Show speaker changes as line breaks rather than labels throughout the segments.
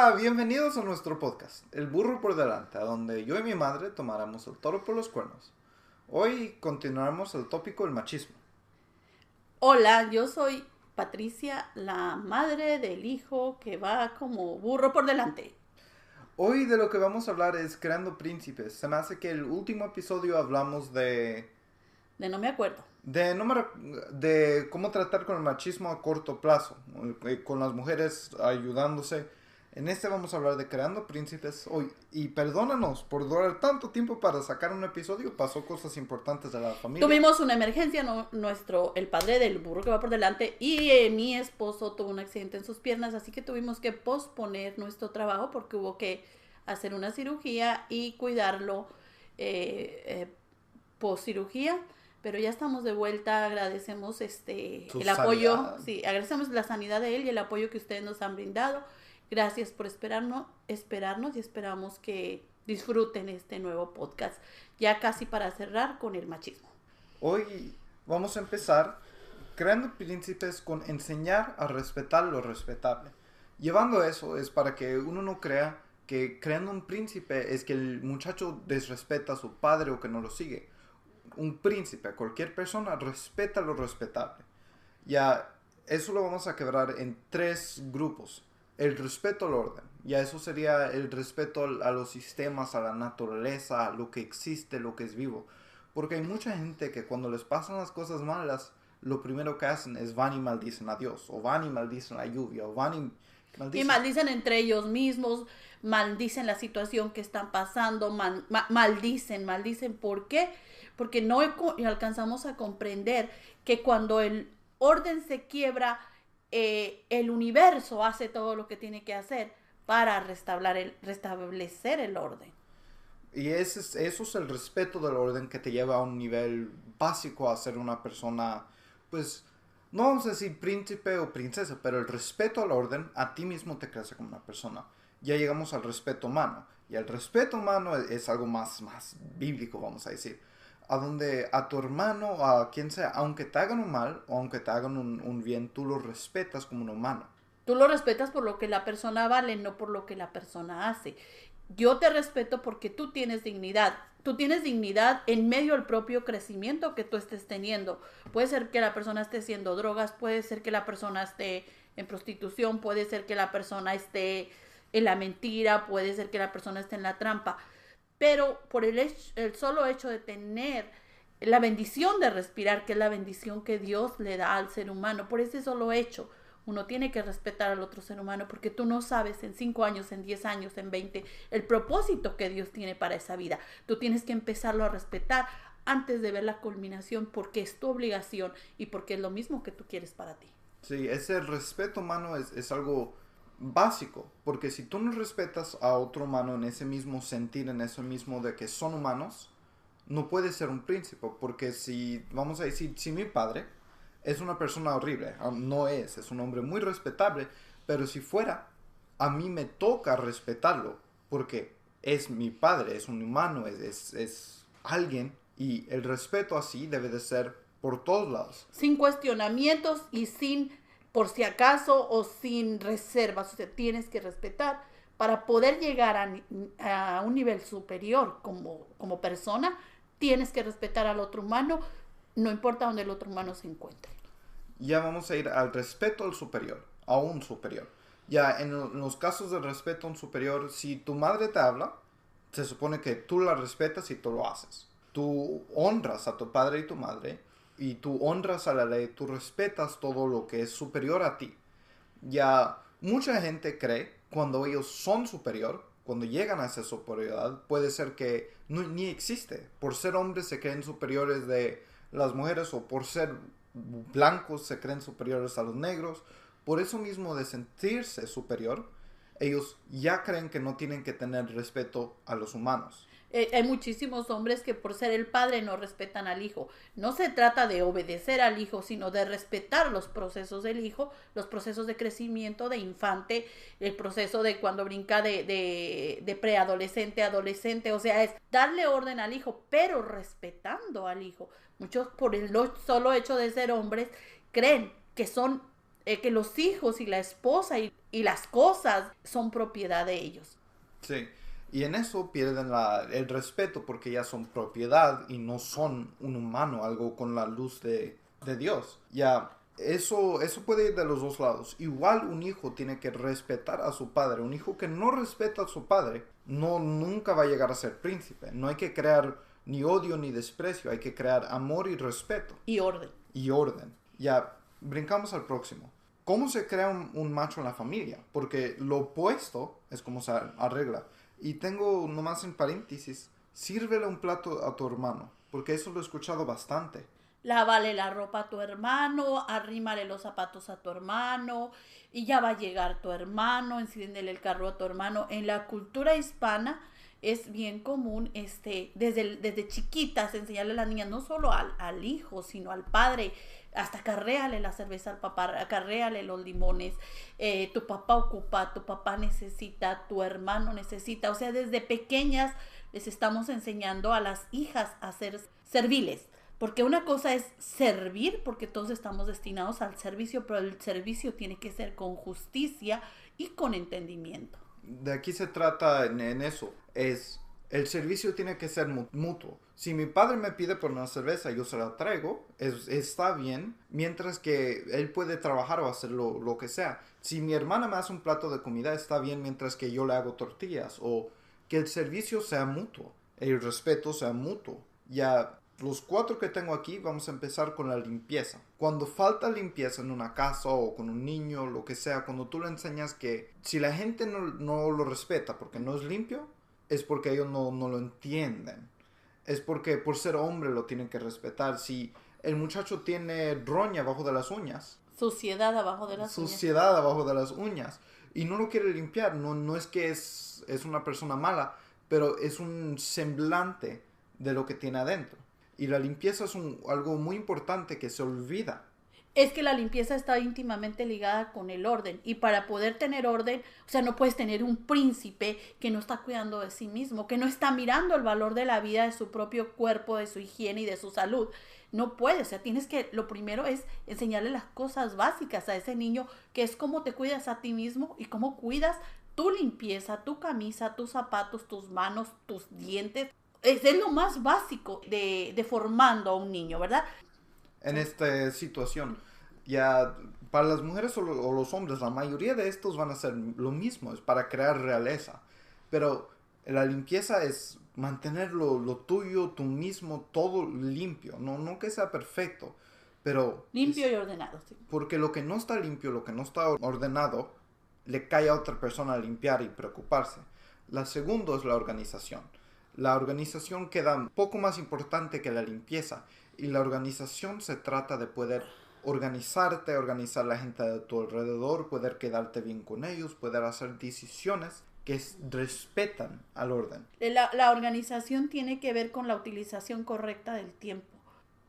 Hola, bienvenidos a nuestro podcast, El Burro por Delante, a donde yo y mi madre tomáramos el toro por los cuernos. Hoy continuaremos el tópico del machismo.
Hola, yo soy Patricia, la madre del hijo que va como burro por delante.
Hoy de lo que vamos a hablar es creando príncipes. Se me hace que el último episodio hablamos
No me acuerdo.
de, no me rec- de cómo tratar con el machismo a corto plazo, con las mujeres ayudándose. En este vamos a hablar de creando príncipes hoy. Y perdónanos por durar tanto tiempo para sacar un episodio. Pasó cosas importantes de la familia.
Tuvimos una emergencia, el padre del burro que va por delante y mi esposo tuvo un accidente en sus piernas, así que tuvimos que posponer nuestro trabajo porque hubo que hacer una cirugía y cuidarlo post cirugía. Pero ya estamos de vuelta, agradecemos
Su
el apoyo,
sanidad.
sí, agradecemos la sanidad de él y el apoyo que ustedes nos han brindado. Gracias por esperarnos y esperamos que disfruten este nuevo podcast, ya casi para cerrar con el machismo.
Hoy vamos a empezar creando príncipes con enseñar a respetar lo respetable. Llevando eso es para que uno no crea que creando un príncipe es que el muchacho desrespeta a su padre o que no lo sigue. Un príncipe, cualquier persona, respeta lo respetable. Ya, eso lo vamos a quebrar en tres grupos. El respeto al orden. Ya eso sería el respeto a los sistemas, a la naturaleza, a lo que existe, lo que es vivo. Porque hay mucha gente que cuando les pasan las cosas malas, lo primero que hacen es van y maldicen a Dios, o van y maldicen la lluvia, o van y
Y
maldicen.
maldicen entre ellos mismos, maldicen la situación que están pasando, maldicen. ¿Por qué? Porque no alcanzamos a comprender que cuando el orden se quiebra, el universo hace todo lo que tiene que hacer para restablecer el orden.
Y eso es el respeto del orden que te lleva a un nivel básico a ser una persona, pues, no vamos a decir príncipe o princesa, pero el respeto al orden a ti mismo te crece como una persona. Ya llegamos al respeto humano. Y el respeto humano es algo más bíblico, vamos a decir. A donde a tu hermano, a quien sea, aunque te hagan un mal o aunque te hagan un bien, tú lo respetas como un humano.
Tú lo respetas por lo que la persona vale, no por lo que la persona hace. Yo te respeto porque tú tienes dignidad. Tú tienes dignidad en medio del propio crecimiento que tú estés teniendo. Puede ser que la persona esté haciendo drogas, puede ser que la persona esté en prostitución, puede ser que la persona esté en la mentira, puede ser que la persona esté en la trampa. Pero por el solo hecho de tener la bendición de respirar, que es la bendición que Dios le da al ser humano, por ese solo hecho, uno tiene que respetar al otro ser humano porque tú no sabes en 5 años, en 10 años, en 20, el propósito que Dios tiene para esa vida. Tú tienes que empezarlo a respetar antes de ver la culminación porque es tu obligación y porque es lo mismo que tú quieres para ti.
Sí, ese respeto humano es algo básico, porque si tú no respetas a otro humano en ese mismo sentir, en ese mismo de que son humanos, no puedes ser un príncipe, porque si, vamos a decir, si mi padre es una persona horrible, no es un hombre muy respetable, pero si fuera, a mí me toca respetarlo, porque es mi padre, es un humano, es alguien, y el respeto así debe de ser por todos lados.
Sin cuestionamientos y sin por si acaso o sin reservas. O sea, tienes que respetar para poder llegar a un nivel superior como persona. Tienes que respetar al otro humano, no importa donde el otro humano se encuentre.
Ya vamos a ir al respeto al superior, a un superior. Ya en los casos de respeto a un superior, si tu madre te habla, se supone que tú la respetas y tú lo haces. Tú honras a tu padre y tu madre, y tú honras a la ley, tú respetas todo lo que es superior a ti. Ya mucha gente cree cuando ellos son superior, cuando llegan a esa superioridad, puede ser que ni existe. Por ser hombres se creen superiores de las mujeres o por ser blancos se creen superiores a los negros. Por eso mismo de sentirse superior, ellos ya creen que no tienen que tener respeto a los humanos.
Hay muchísimos hombres que por ser el padre no respetan al hijo. No se trata de obedecer al hijo, sino de respetar los procesos del hijo, los procesos de crecimiento de infante, el proceso de cuando brinca de preadolescente a adolescente. O sea, es darle orden al hijo, pero respetando al hijo. Muchos por el solo hecho de ser hombres creen que son que los hijos y la esposa y las cosas son propiedad de ellos.
Sí, y en eso pierden el respeto porque ya son propiedad y no son un humano, algo con la luz de Dios. Ya, eso puede ir de los dos lados. Igual un hijo tiene que respetar a su padre. Un hijo que no respeta a su padre nunca va a llegar a ser príncipe. No hay que crear ni odio ni desprecio, hay que crear amor y respeto.
Y orden.
Y orden. Ya, brincamos al próximo. ¿Cómo se crea un macho en la familia? Porque lo opuesto es como se arregla. Y tengo nomás en paréntesis, sírvele un plato a tu hermano, porque eso lo he escuchado bastante.
Lávale la ropa a tu hermano, arrímale los zapatos a tu hermano, y ya va a llegar tu hermano, enciéndele el carro a tu hermano. En la cultura hispana es bien común desde chiquitas enseñarle a las niñas, no solo al hijo, sino al padre, hasta acarréale la cerveza al papá, acarréale los limones, tu papá ocupa, tu papá necesita, tu hermano necesita. O sea, desde pequeñas les estamos enseñando a las hijas a ser serviles. Porque una cosa es servir, porque todos estamos destinados al servicio, pero el servicio tiene que ser con justicia y con entendimiento.
De aquí se trata en eso, el servicio tiene que ser mutuo. Si mi padre me pide por una cerveza, yo se la traigo, está bien, mientras que él puede trabajar o hacer lo que sea. Si mi hermana me hace un plato de comida, está bien, mientras que yo le hago tortillas, o que el servicio sea mutuo, el respeto sea mutuo. Ya, los 4 que tengo aquí, vamos a empezar con la limpieza. Cuando falta limpieza en una casa o con un niño, lo que sea, cuando tú le enseñas que si la gente no lo respeta porque no es limpio, es porque ellos no lo entienden. Es porque por ser hombre lo tienen que respetar. Si el muchacho tiene roña abajo de las uñas.
Suciedad abajo de las uñas.
Suciedad abajo de las uñas. Y no lo quiere limpiar. No es que es una persona mala, pero es un semblante de lo que tiene adentro. Y la limpieza es algo muy importante que se olvida.
Es que la limpieza está íntimamente ligada con el orden. Y para poder tener orden, o sea, no puedes tener un príncipe que no está cuidando de sí mismo, que no está mirando el valor de la vida, de su propio cuerpo, de su higiene y de su salud. No puedes, o sea, lo primero es enseñarle las cosas básicas a ese niño, que es cómo te cuidas a ti mismo y cómo cuidas tu limpieza, tu camisa, tus zapatos, tus manos, tus dientes. Es lo más básico de formando a un niño, ¿verdad?
En esta situación, ya para las mujeres o los hombres, la mayoría de estos van a hacer lo mismo, es para crear realeza. Pero la limpieza es mantener lo tuyo, tú mismo, todo limpio, no que sea perfecto, pero...
Limpio y ordenado, sí.
Porque lo que no está limpio, lo que no está ordenado, le cae a otra persona a limpiar y preocuparse. La segunda es la organización. La organización queda un poco más importante que la limpieza. Y la organización se trata de poder organizarte, organizar la gente de tu alrededor, poder quedarte bien con ellos, poder hacer decisiones que respetan al orden.
La organización tiene que ver con la utilización correcta del tiempo.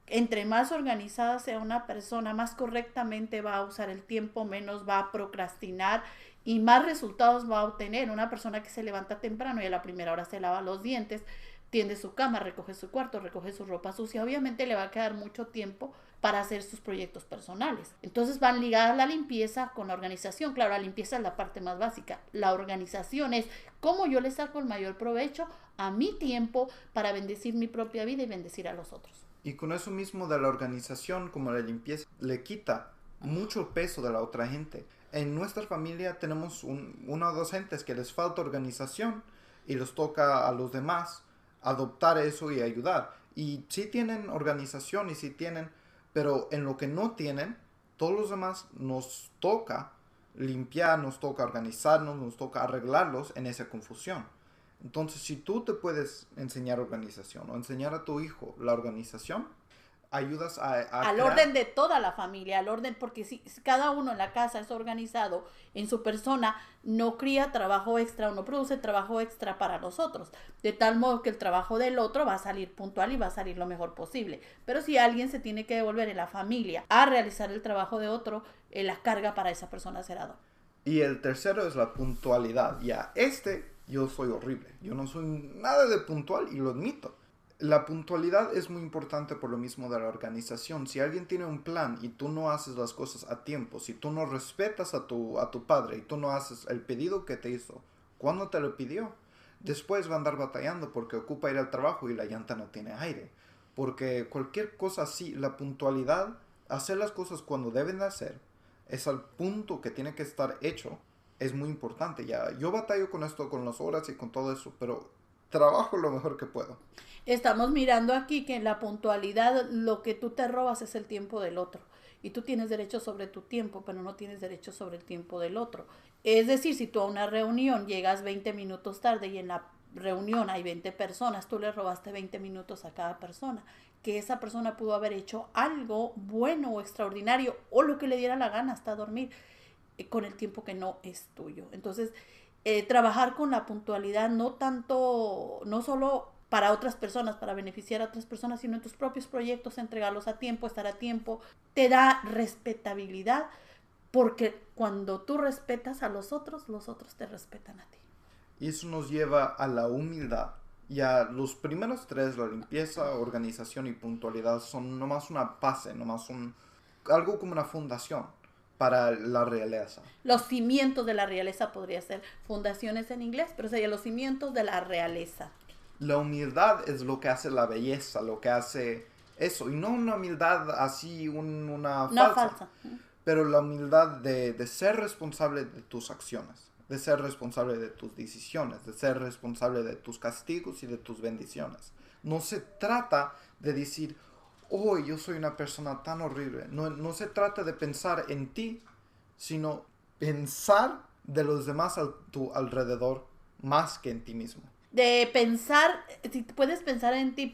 Entre más organizada sea una persona, más correctamente va a usar el tiempo, menos va a procrastinar y más resultados va a obtener. Una persona que se levanta temprano y a la primera hora se lava los dientes, tiende su cama, recoge su cuarto, recoge su ropa sucia, obviamente le va a quedar mucho tiempo para hacer sus proyectos personales. Entonces van ligadas la limpieza con la organización. Claro, la limpieza es la parte más básica. La organización es cómo yo le saco el mayor provecho a mi tiempo para bendecir mi propia vida y bendecir a los otros.
Y con eso mismo de la organización, como la limpieza, le quita mucho peso de la otra gente. En nuestra familia tenemos una o dos gentes que les falta organización y les toca a los demás adoptar eso y ayudar. Y sí tienen organización y sí tienen, pero en lo que no tienen, todos los demás nos toca limpiar, nos toca organizarnos, nos toca arreglarlos en esa confusión. Entonces, si tú te puedes enseñar organización o enseñar a tu hijo la organización, ayudas
al orden de toda la familia, al orden, porque si cada uno en la casa es organizado en su persona, no cría trabajo extra o no produce trabajo extra para nosotros, de tal modo que el trabajo del otro va a salir puntual y va a salir lo mejor posible. Pero si alguien se tiene que devolver en la familia a realizar el trabajo de otro, la carga para esa persona será doble.
Y el tercero es la puntualidad. Ya, yo soy horrible. Yo no soy nada de puntual y lo admito. La puntualidad es muy importante por lo mismo de la organización. Si alguien tiene un plan y tú no haces las cosas a tiempo, si tú no respetas a tu padre y tú no haces el pedido que te hizo, cuando te lo pidió, después va a andar batallando porque ocupa ir al trabajo y la llanta no tiene aire. Porque cualquier cosa así, la puntualidad, hacer las cosas cuando deben de hacer, es al punto que tiene que estar hecho, es muy importante. Ya, yo batallo con esto, con las horas y con todo eso, pero trabajo lo mejor que puedo.
Estamos mirando aquí que en la puntualidad lo que tú te robas es el tiempo del otro. Y tú tienes derecho sobre tu tiempo, pero no tienes derecho sobre el tiempo del otro. Es decir, si tú a una reunión llegas 20 minutos tarde y en la reunión hay 20 personas, tú le robaste 20 minutos a cada persona. Que esa persona pudo haber hecho algo bueno o extraordinario o lo que le diera la gana hasta dormir con el tiempo que no es tuyo. Entonces, trabajar con la puntualidad no tanto, no solo para otras personas, para beneficiar a otras personas, sino en tus propios proyectos, entregarlos a tiempo, estar a tiempo, te da respetabilidad, porque cuando tú respetas a los otros te respetan a ti.
Y eso nos lleva a la humildad. Ya los primeros tres, la limpieza, organización y puntualidad, son nomás una base, algo como una fundación para la realeza.
Los cimientos de la realeza podría ser fundaciones en inglés, pero sería los cimientos de la realeza.
La humildad es lo que hace la belleza, lo que hace eso. Y no una humildad así, una
No
falsa.
falsa.
Pero la humildad de ser responsable de tus acciones, de ser responsable de tus decisiones, de ser responsable de tus castigos y de tus bendiciones. No se trata de decir, oh, yo soy una persona tan horrible. No se trata de pensar en ti, sino pensar de los demás a tu alrededor más que en ti mismo.
De pensar, si puedes pensar en ti,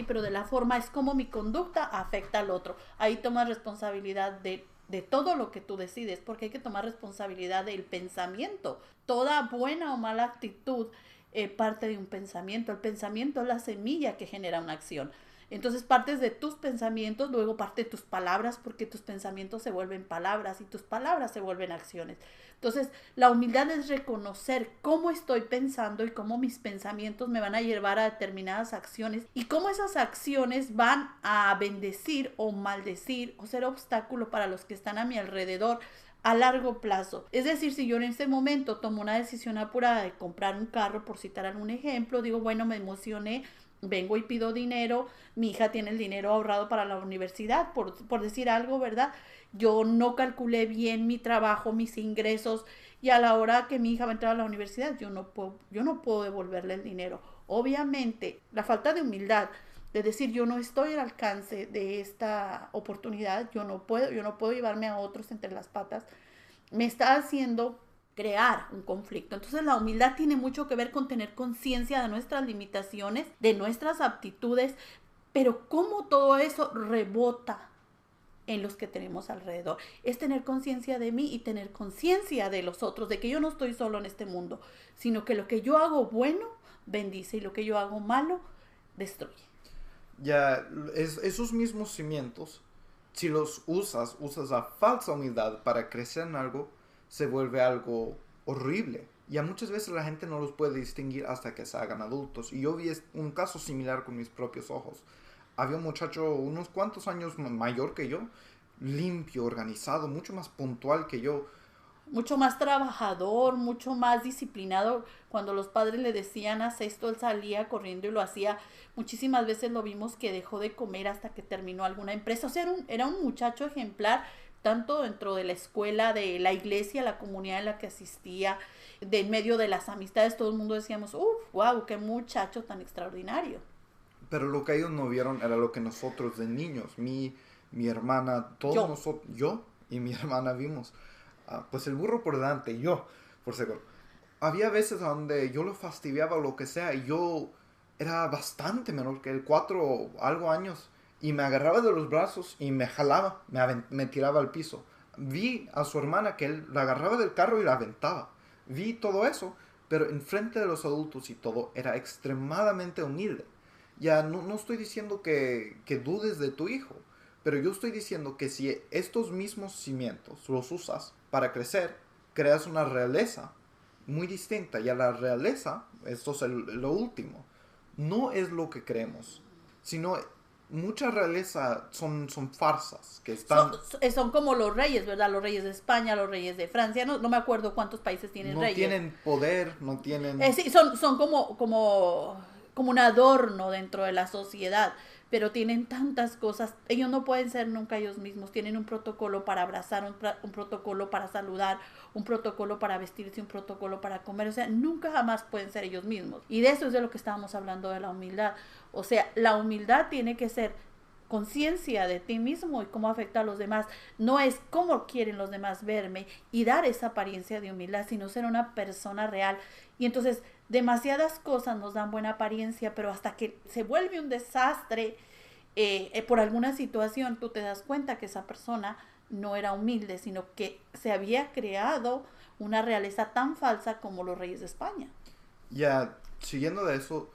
pero de la forma es como mi conducta afecta al otro. Ahí tomas responsabilidad de todo lo que tú decides, porque hay que tomar responsabilidad del pensamiento. Toda buena o mala actitud parte de un pensamiento. El pensamiento es la semilla que genera una acción. Entonces partes de tus pensamientos, luego parte de tus palabras, porque tus pensamientos se vuelven palabras y tus palabras se vuelven acciones. Entonces, la humildad es reconocer cómo estoy pensando y cómo mis pensamientos me van a llevar a determinadas acciones y cómo esas acciones van a bendecir o maldecir o ser obstáculo para los que están a mi alrededor a largo plazo. Es decir, si yo en este momento tomo una decisión apurada de comprar un carro, por citar algún ejemplo, digo, bueno, me emocioné, vengo y pido dinero, mi hija tiene el dinero ahorrado para la universidad, por decir algo, ¿verdad? Yo no calculé bien mi trabajo, mis ingresos, y a la hora que mi hija va a entrar a la universidad, yo no puedo devolverle el dinero. Obviamente, la falta de humildad, de decir yo no estoy al alcance de esta oportunidad, yo no puedo llevarme a otros entre las patas, me está haciendo crear un conflicto. Entonces la humildad tiene mucho que ver con tener conciencia de nuestras limitaciones, de nuestras aptitudes, pero cómo todo eso rebota en los que tenemos alrededor. Es tener conciencia de mí y tener conciencia de los otros, de que yo no estoy solo en este mundo, sino que lo que yo hago bueno bendice y lo que yo hago malo destruye.
Ya, esos mismos cimientos, si los usas la falsa humildad para crecer en algo, se vuelve algo horrible. Ya muchas veces la gente no los puede distinguir hasta que se hagan adultos. Y yo vi un caso similar con mis propios ojos. Había un muchacho unos cuantos años mayor que yo, limpio, organizado, mucho más puntual que yo.
Mucho más trabajador, mucho más disciplinado. Cuando los padres le decían haz esto, él salía corriendo y lo hacía. Muchísimas veces lo vimos que dejó de comer hasta que terminó alguna empresa. O sea, era un muchacho ejemplar, tanto dentro de la escuela, de la iglesia, la comunidad en la que asistía, de en medio de las amistades. Todo el mundo decíamos, wow, qué muchacho tan extraordinario.
Pero lo que ellos no vieron era lo que nosotros de niños, mi hermana, todos nosotros, yo y mi hermana vimos. Pues el burro por delante, yo, por seguro. Había veces donde yo lo fastidiaba o lo que sea, y yo era bastante menor que él, 4 algo años, y me agarraba de los brazos y me jalaba, me tiraba al piso. Vi a su hermana que él la agarraba del carro y la aventaba. Vi todo eso, pero enfrente de los adultos y todo, era extremadamente humilde. Ya no estoy diciendo que dudes de tu hijo, pero yo estoy diciendo que si estos mismos cimientos los usas para crecer, creas una realeza muy distinta. Y a la realeza, esto es lo último, no es lo que creemos, sino mucha realeza son farsas que están...
Son como los reyes, ¿verdad? Los reyes de España, los reyes de Francia, no me acuerdo cuántos países tienen
no
reyes.
tienen poder, no tienen...
Sí, son como un adorno dentro de la sociedad, pero tienen tantas cosas. Ellos no pueden ser nunca ellos mismos. Tienen un protocolo para abrazar, un protocolo para saludar, un protocolo para vestirse, un protocolo para comer. O sea, nunca jamás pueden ser ellos mismos. Y de eso es de lo que estábamos hablando, de la humildad. O sea, la humildad tiene que ser conciencia de ti mismo y cómo afecta a los demás. No es cómo quieren los demás verme y dar esa apariencia de humildad, sino ser una persona real. Y entonces demasiadas cosas nos dan buena apariencia, pero hasta que se vuelve un desastre por alguna situación, tú te das cuenta que esa persona no era humilde, sino que se había creado una realeza tan falsa como los reyes de España.
Ya, siguiendo de eso,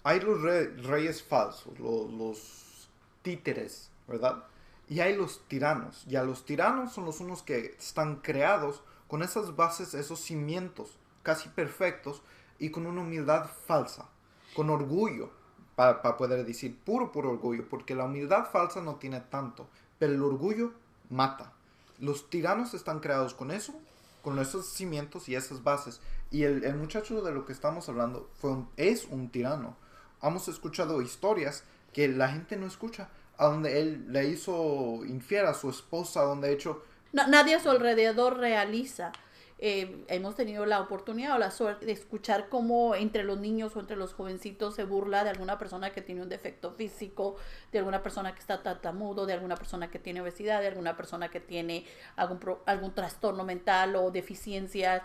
hay los reyes falsos, los títeres, ¿verdad? Y hay los tiranos. Ya los tiranos son los unos que están creados con esas bases, esos cimientos casi perfectos y con una humildad falsa, con orgullo, para poder decir puro orgullo, porque la humildad falsa no tiene tanto, pero el orgullo mata. Los tiranos están creados con eso, con esos cimientos y esas bases. Y el muchacho de lo que estamos hablando es un tirano. Hemos escuchado historias que la gente no escucha, a donde él le hizo infiel a su esposa, donde de hecho...
Nadie a su alrededor realiza. Hemos tenido la oportunidad o la suerte de escuchar cómo entre los niños o entre los jovencitos se burla de alguna persona que tiene un defecto físico, de alguna persona que está tartamudo, de alguna persona que tiene obesidad, de alguna persona que tiene algún trastorno mental o deficiencias,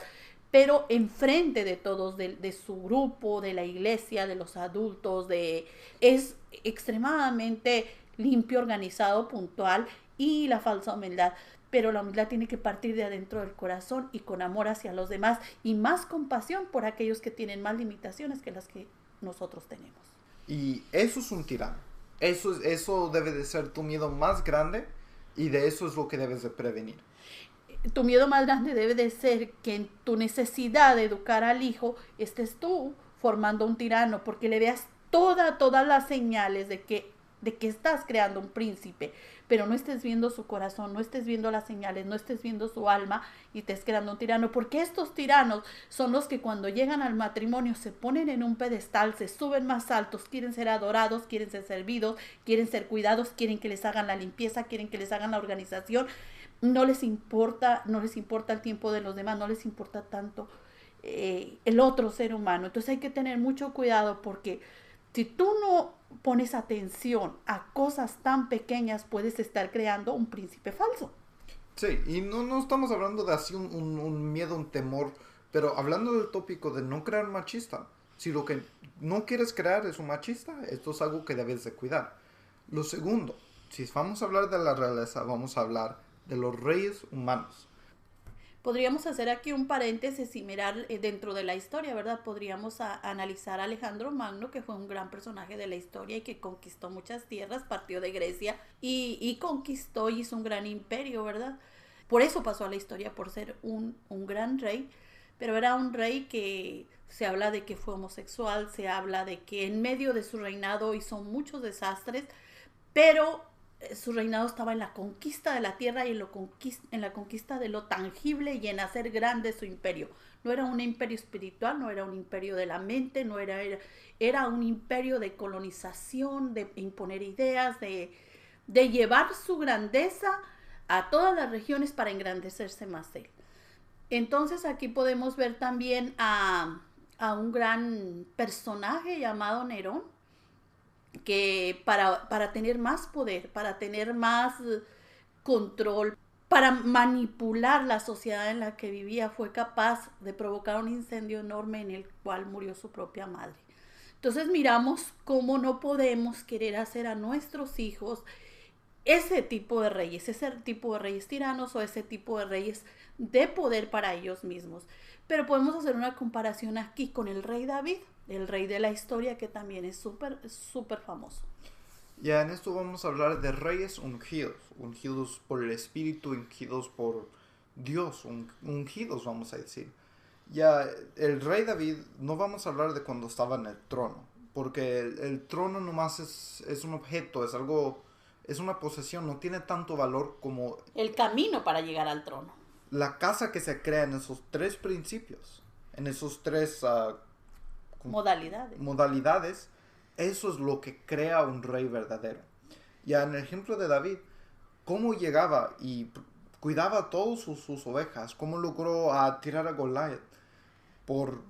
pero enfrente de todos, de su grupo, de la iglesia, de los adultos, es extremadamente limpio, organizado, puntual, y la falsa humildad. Pero la humildad tiene que partir de adentro del corazón y con amor hacia los demás y más compasión por aquellos que tienen más limitaciones que las que nosotros tenemos.
Y eso es un tirano. Eso debe de ser tu miedo más grande y de eso es lo que debes de prevenir.
Tu miedo más grande debe de ser que en tu necesidad de educar al hijo estés tú formando un tirano, porque le veas todas las señales de que estás creando un príncipe, pero no estés viendo su corazón, no estés viendo las señales, no estés viendo su alma y estés creando un tirano, porque estos tiranos son los que cuando llegan al matrimonio se ponen en un pedestal, se suben más altos, quieren ser adorados, quieren ser servidos, quieren ser cuidados, quieren que les hagan la limpieza, quieren que les hagan la organización, no les importa el tiempo de los demás, no les importa tanto el otro ser humano. Entonces hay que tener mucho cuidado, porque si tú no pones atención a cosas tan pequeñas, puedes estar creando un príncipe falso.
Sí, y no estamos hablando de así un miedo, un temor, pero hablando del tópico de no crear machista. Si lo que no quieres crear es un machista, esto es algo que debes de cuidar. Lo segundo, si vamos a hablar de la realeza, vamos a hablar de los reyes humanos.
Podríamos hacer aquí un paréntesis y mirar dentro de la historia, ¿verdad? Podríamos analizar a Alejandro Magno, que fue un gran personaje de la historia y que conquistó muchas tierras, partió de Grecia y conquistó y hizo un gran imperio, ¿verdad? Por eso pasó a la historia, por ser un gran rey, pero era un rey que se habla de que fue homosexual, se habla de que en medio de su reinado hizo muchos desastres, pero su reinado estaba en la conquista de la tierra y en la conquista de lo tangible y en hacer grande su imperio. No era un imperio espiritual, no era un imperio de la mente, era un imperio de colonización, de imponer ideas, de llevar su grandeza a todas las regiones para engrandecerse más él. Entonces aquí podemos ver también a un gran personaje llamado Nerón, que para tener más poder, para tener más control, para manipular la sociedad en la que vivía, fue capaz de provocar un incendio enorme en el cual murió su propia madre. Entonces miramos cómo no podemos querer hacer a nuestros hijos ese tipo de reyes tiranos o ese tipo de reyes de poder para ellos mismos. Pero podemos hacer una comparación aquí con el rey David, el rey de la historia, que también es súper famoso.
Ya en esto vamos a hablar de reyes ungidos por el Espíritu, ungidos por Dios, ungidos vamos a decir. Ya el rey David, no vamos a hablar de cuando estaba en el trono, porque el trono nomás es un objeto, es algo, es una posesión, no tiene tanto valor como
El camino para llegar al trono.
la casa que se crea en esos tres principios, en esos tres
Modalidades.
modalidades. Eso es lo que crea un rey verdadero. Ya en el ejemplo de David, cómo llegaba y cuidaba a todas sus ovejas, cómo logró tirar a Goliat por...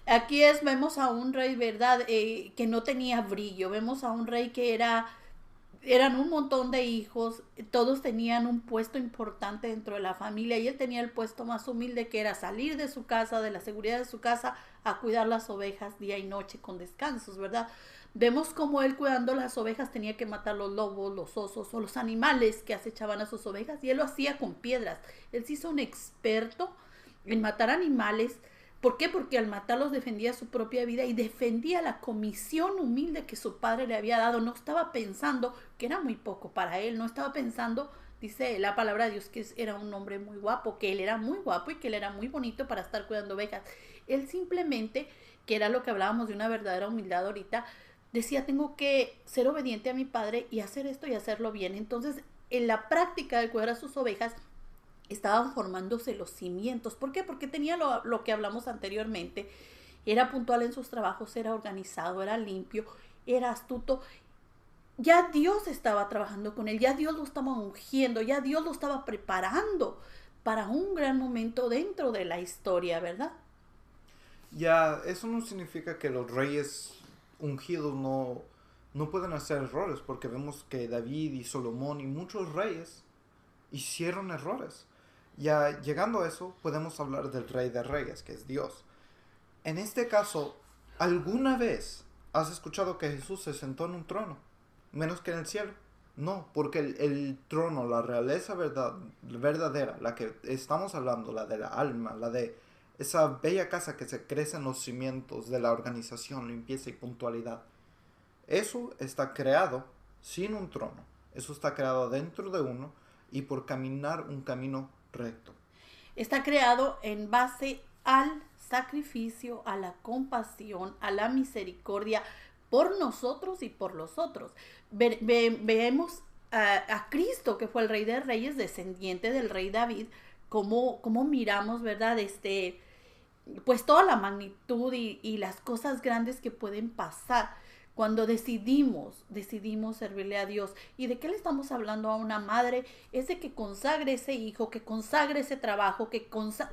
Aquí vemos a un rey, ¿verdad? Que no tenía brillo. Vemos a un rey que eran un montón de hijos, todos tenían un puesto importante dentro de la familia y él tenía el puesto más humilde, que era salir de su casa, de la seguridad de su casa, a cuidar las ovejas día y noche con descansos, ¿verdad? Vemos cómo él, cuidando las ovejas, tenía que matar los lobos, los osos o los animales que acechaban a sus ovejas, y él lo hacía con piedras. Él se hizo un experto en matar animales. ¿Por qué? Porque al matarlos defendía su propia vida y defendía la comisión humilde que su padre le había dado. No estaba pensando que era muy poco para él, no estaba pensando, dice la palabra de Dios, que era un hombre muy guapo, que él era muy guapo y que él era muy bonito para estar cuidando ovejas. Él simplemente, que era lo que hablábamos de una verdadera humildad ahorita, decía: tengo que ser obediente a mi padre y hacer esto y hacerlo bien. Entonces, en la práctica de cuidar a sus ovejas, estaban formándose los cimientos. ¿Por qué? Porque tenía lo que hablamos anteriormente. Era puntual en sus trabajos, era organizado, era limpio, era astuto. Ya Dios estaba trabajando con él, ya Dios lo estaba ungiendo, ya Dios lo estaba preparando para un gran momento dentro de la historia, ¿verdad?
Ya, eso no significa que los reyes ungidos no pueden hacer errores, porque vemos que David y Salomón y muchos reyes hicieron errores. Ya llegando a eso, podemos hablar del Rey de Reyes, que es Dios. En este caso, ¿alguna vez has escuchado que Jesús se sentó en un trono? Menos que en el cielo. No, porque el trono, la realeza verdadera, la que estamos hablando, la de la alma, la de esa bella casa que se crece en los cimientos de la organización, limpieza y puntualidad, eso está creado sin un trono. Eso está creado dentro de uno y por caminar un camino recto.
Está creado en base al sacrificio, a la compasión, a la misericordia por nosotros y por los otros. Vemos a Cristo, que fue el Rey de Reyes, descendiente del Rey David, como miramos, ¿verdad? Pues toda la magnitud y las cosas grandes que pueden pasar cuando decidimos servirle a Dios. ¿Y de qué le estamos hablando a una madre? Es de que consagre ese hijo, que consagre ese trabajo, que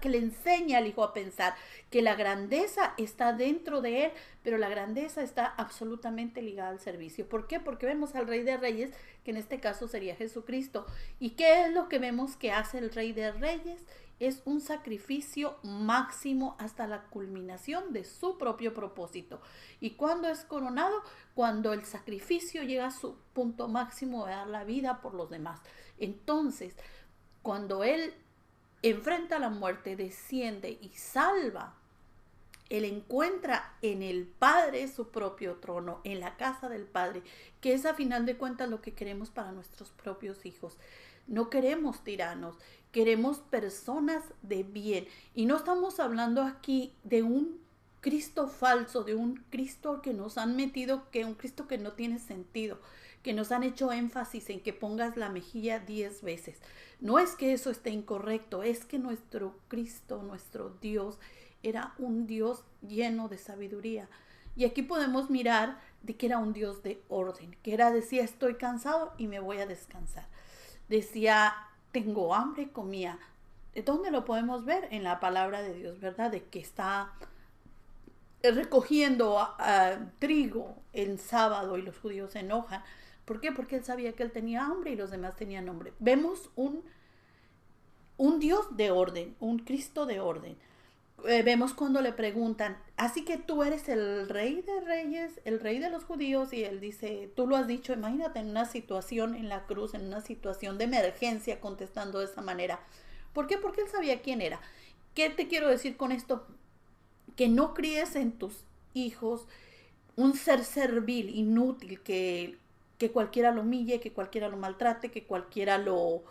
le enseñe al hijo a pensar que la grandeza está dentro de él, pero la grandeza está absolutamente ligada al servicio. ¿Por qué? Porque vemos al Rey de Reyes, que en este caso sería Jesucristo. ¿Y qué es lo que vemos que hace el Rey de Reyes? Es un sacrificio máximo hasta la culminación de su propio propósito. ¿Y cuándo es coronado? Cuando el sacrificio llega a su punto máximo de dar la vida por los demás. Entonces, cuando él enfrenta la muerte, desciende y salva, él encuentra en el Padre su propio trono, en la casa del Padre, que es a final de cuentas lo que queremos para nuestros propios hijos. No queremos tiranos, queremos personas de bien. Y no estamos hablando aquí de un Cristo falso, de un Cristo que nos han metido, que un Cristo que no tiene sentido, que nos han hecho énfasis en que pongas la mejilla 10 veces. No es que eso esté incorrecto, es que nuestro Cristo, nuestro Dios, era un Dios lleno de sabiduría. Y aquí podemos mirar de que era un Dios de orden, que decía: estoy cansado y me voy a descansar. Decía: tengo hambre, comía. ¿De dónde lo podemos ver? En la palabra de Dios, ¿verdad? De que está recogiendo trigo en sábado y los judíos se enojan. ¿Por qué? Porque él sabía que él tenía hambre y los demás tenían hambre. Vemos un Dios de orden, un Cristo de orden. Vemos cuando le preguntan: así que tú eres el Rey de Reyes, el Rey de los judíos, y él dice: tú lo has dicho. Imagínate en una situación en la cruz, en una situación de emergencia, contestando de esa manera. ¿Por qué? Porque él sabía quién era. ¿Qué te quiero decir con esto? Que no críes en tus hijos un ser servil, inútil, que cualquiera lo humille, que cualquiera lo maltrate, que cualquiera lo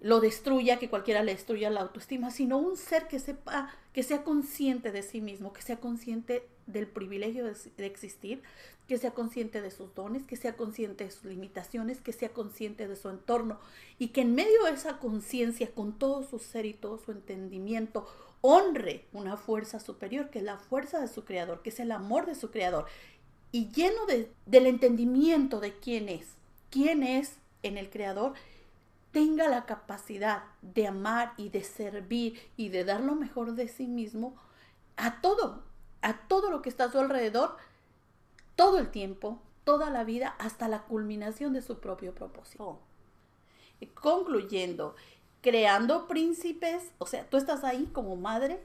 lo destruya, que cualquiera le destruya la autoestima, sino un ser que sepa, que sea consciente de sí mismo, que sea consciente del privilegio de existir, que sea consciente de sus dones, que sea consciente de sus limitaciones, que sea consciente de su entorno y que en medio de esa conciencia, con todo su ser y todo su entendimiento, honre una fuerza superior, que es la fuerza de su creador, que es el amor de su creador, y lleno del entendimiento de quién es en el creador, tenga la capacidad de amar y de servir y de dar lo mejor de sí mismo a todo lo que está a su alrededor, todo el tiempo, toda la vida, hasta la culminación de su propio propósito. Concluyendo, creando príncipes, o sea, tú estás ahí como madre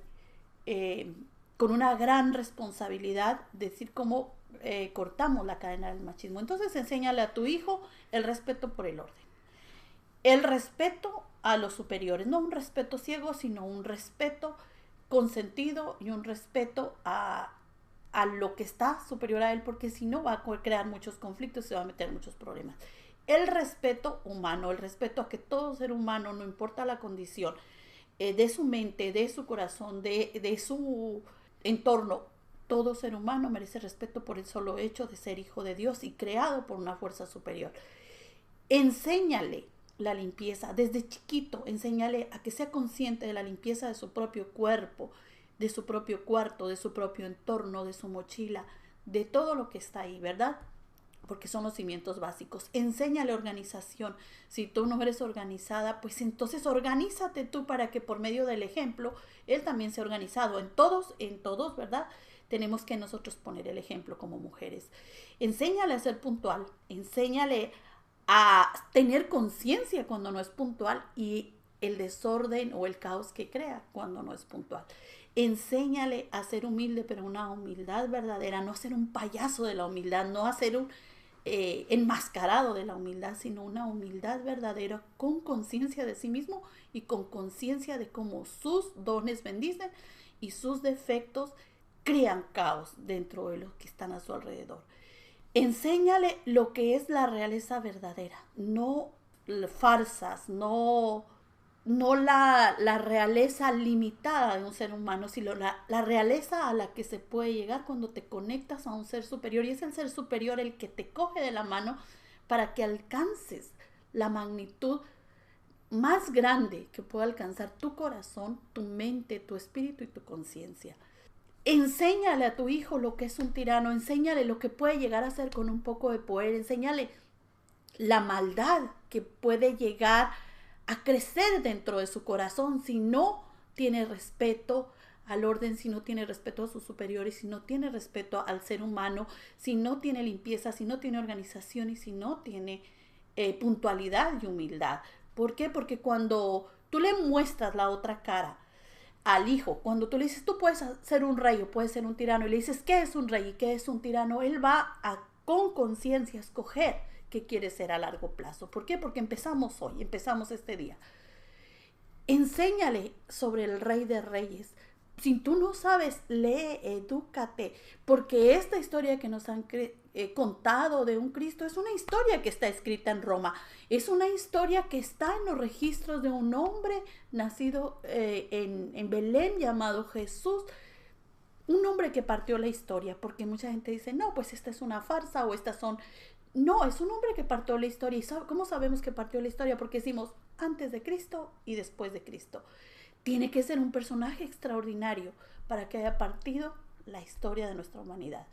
con una gran responsabilidad de decir cómo cortamos la cadena del machismo. Entonces, enséñale a tu hijo el respeto por el orden. El respeto a los superiores, no un respeto ciego, sino un respeto consentido y un respeto a lo que está superior a él, porque si no va a crear muchos conflictos y se va a meter muchos problemas. El respeto humano, el respeto a que todo ser humano, no importa la condición de su mente, de su corazón, de su entorno, todo ser humano merece respeto por el solo hecho de ser hijo de Dios y creado por una fuerza superior. Enséñale la limpieza desde chiquito, enséñale a que sea consciente de la limpieza de su propio cuerpo, de su propio cuarto, de su propio entorno, de su mochila, de todo lo que está ahí, ¿verdad? Porque son los cimientos básicos. Enséñale organización. Si tú no eres organizada, pues entonces organízate tú para que por medio del ejemplo, él también sea organizado. En todos, ¿verdad? Tenemos que nosotros poner el ejemplo como mujeres. Enséñale a ser puntual, enséñale a tener conciencia cuando no es puntual y el desorden o el caos que crea cuando no es puntual. Enséñale a ser humilde, pero una humildad verdadera, no a ser un payaso de la humildad, no a ser un enmascarado de la humildad, sino una humildad verdadera con conciencia de sí mismo y con conciencia de cómo sus dones bendicen y sus defectos crean caos dentro de los que están a su alrededor. Enséñale lo que es la realeza verdadera, no farsas, no la realeza limitada de un ser humano, sino la realeza a la que se puede llegar cuando te conectas a un ser superior. Y es el ser superior el que te coge de la mano para que alcances la magnitud más grande que pueda alcanzar tu corazón, tu mente, tu espíritu y tu conciencia. Enséñale a tu hijo lo que es un tirano, enséñale lo que puede llegar a ser con un poco de poder, enséñale la maldad que puede llegar a crecer dentro de su corazón si no tiene respeto al orden, si no tiene respeto a sus superiores, si no tiene respeto al ser humano, si no tiene limpieza, si no tiene organización y si no tiene puntualidad y humildad. ¿Por qué? Porque cuando tú le muestras la otra cara al hijo, cuando tú le dices, tú puedes ser un rey o puedes ser un tirano, y le dices, ¿qué es un rey y qué es un tirano? Él va a, con conciencia, escoger qué quiere ser a largo plazo. ¿Por qué? Porque empezamos hoy, empezamos este día. Enséñale sobre el Rey de Reyes. Si tú no sabes, lee, edúcate, porque esta historia que nos han contado de un Cristo es una historia que está escrita en Roma, es una historia que está en los registros de un hombre nacido en Belén llamado Jesús, un hombre que partió la historia, porque mucha gente dice, no, pues esta es una farsa o estas son... No, es un hombre que partió la historia. ¿Y cómo sabemos que partió la historia? Porque decimos antes de Cristo y después de Cristo. Tiene que ser un personaje extraordinario para que haya partido la historia de nuestra humanidad.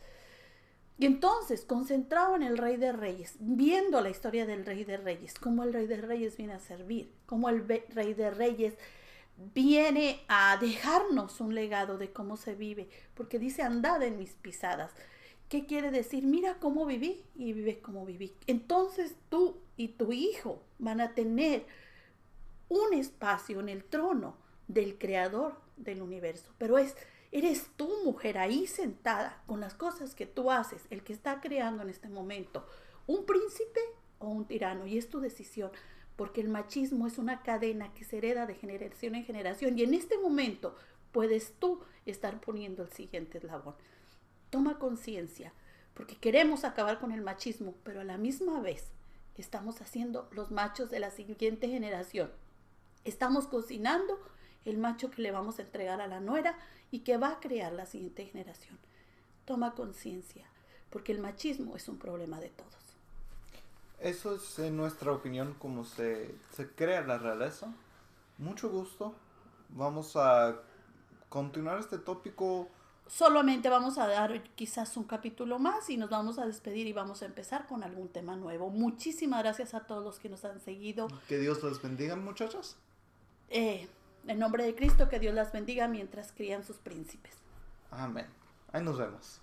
Y entonces, concentrado en el Rey de Reyes, viendo la historia del Rey de Reyes, cómo el Rey de Reyes viene a servir, cómo el Rey de Reyes viene a dejarnos un legado de cómo se vive, porque dice, andad en mis pisadas. ¿Qué quiere decir? Mira cómo viví y vive como viví. Entonces tú y tu hijo van a tener un espacio en el trono del creador del universo. Pero eres tú, mujer, ahí sentada con las cosas que tú haces, el que está creando en este momento un príncipe o un tirano. Y es tu decisión, porque el machismo es una cadena que se hereda de generación en generación. Y en este momento puedes tú estar poniendo el siguiente eslabón. Toma conciencia, porque queremos acabar con el machismo, pero a la misma vez estamos haciendo los machos de la siguiente generación Estamos cocinando el macho que le vamos a entregar a la nuera y que va a crear la siguiente generación. Toma conciencia, porque el machismo es un problema de todos.
Eso es en nuestra opinión como se crea la realeza. Mucho gusto. Vamos a continuar este tópico.
Solamente vamos a dar quizás un capítulo más y nos vamos a despedir y vamos a empezar con algún tema nuevo. Muchísimas gracias a todos los que nos han seguido.
Que Dios les bendiga, muchachas.
En nombre de Cristo, que Dios las bendiga mientras crían sus príncipes.
Amén. Ahí nos vemos.